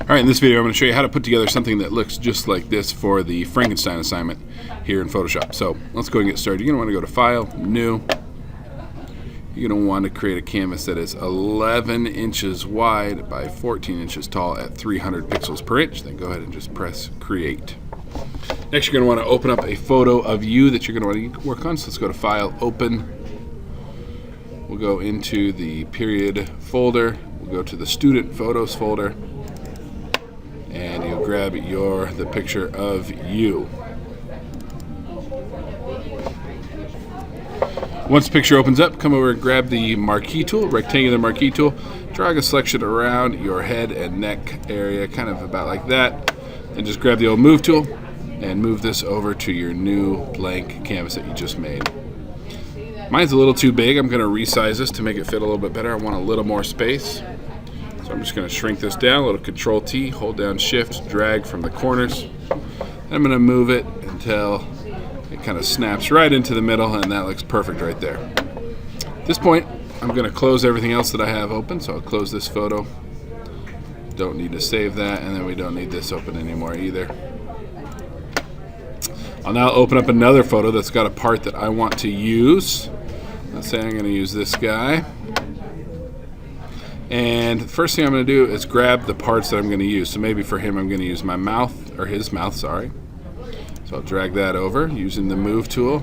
Alright, in this video I'm going to show you how to put together something that looks just like this for the Frankenstein assignment here in Photoshop. So let's go and get started. You're going to want to go to File, New. You're going to want to create a canvas that is 11 inches wide by 14 inches tall at 300 pixels per inch. Then go ahead and just press Create. Next you're going to want to open up a photo of you that you're going to want to work on. So let's go to File, Open. We'll go into the Period folder. We'll go to the Student Photos folder. And you'll grab the picture of you. Once the picture opens up, come over and grab the Marquee Tool, rectangular Marquee Tool. Drag a selection around your head and neck area, kind of about like that. And just grab the old Move Tool and move this over to your new blank canvas that you just made. Mine's a little too big. I'm going to resize this to make it fit a little bit better. I want a little more space. So I'm just going to shrink this down, a little Control T, hold down Shift, drag from the corners. I'm going to move it until it kind of snaps right into the middle, and that looks perfect right there. At this point, I'm going to close everything else that I have open, so I'll close this photo. Don't need to save that, and then we don't need this open anymore either. I'll now open up another photo that's got a part that I want to use. Let's say I'm going to use this guy. And the first thing I'm going to do is grab the parts that I'm going to use. So maybe for him I'm going to use my mouth, or his mouth, sorry. So I'll drag that over using the Move Tool.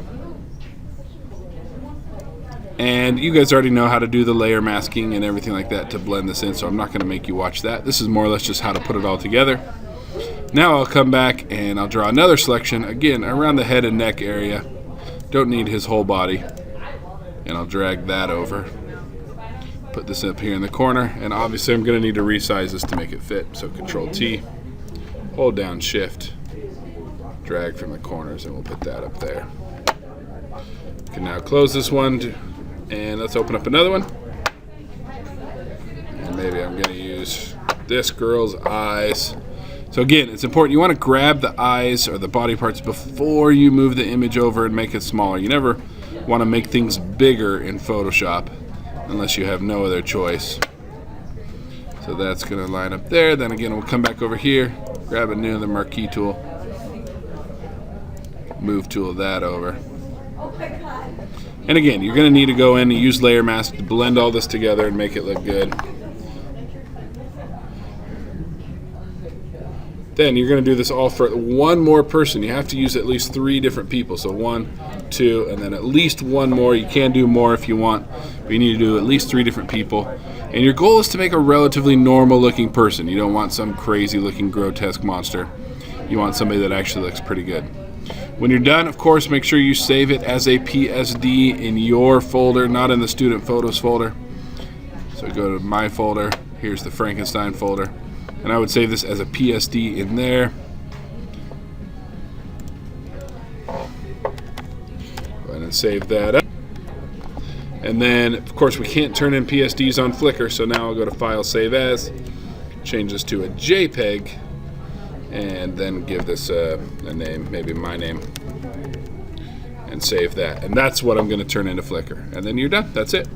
And you guys already know how to do the layer masking and everything like that to blend this in, so I'm not going to make you watch that. This is more or less just how to put it all together. Now I'll come back and I'll draw another selection, again, around the head and neck area. Don't need his whole body. And I'll drag that over. Put this up here in the corner, and obviously I'm going to need to resize this to make it fit. So Control T, hold down Shift, drag from the corners, and we'll put that up there. You can now close this one, and let's open up another one. And maybe I'm going to use this girl's eyes. So again, it's important, you want to grab the eyes or the body parts before you move the image over and make it smaller. You never want to make things bigger in Photoshop unless you have no other choice. So that's going to line up there. Then again, we'll come back over here, grab the Marquee Tool, Move Tool that over. And again, you're going to need to go in and use Layer Mask to blend all this together and make it look good. Then you're going to do this all for one more person. You have to use at least 3 different people. So 1, 2, and then at least one more. You can do more if you want, but you need to do at least 3 different people. And your goal is to make a relatively normal looking person. You don't want some crazy looking grotesque monster. You want somebody that actually looks pretty good. When you're done, of course, make sure you save it as a PSD in your folder, not in the Student Photos folder. So go to My Folder. Here's the Frankenstein folder. And I would save this as a PSD in there. Go ahead and save that up. And then, of course, we can't turn in PSDs on Flickr, so now I'll go to File, Save As, change this to a JPEG, and then give this a name, maybe my name, and save that. And that's what I'm going to turn into Flickr. And then you're done. That's it.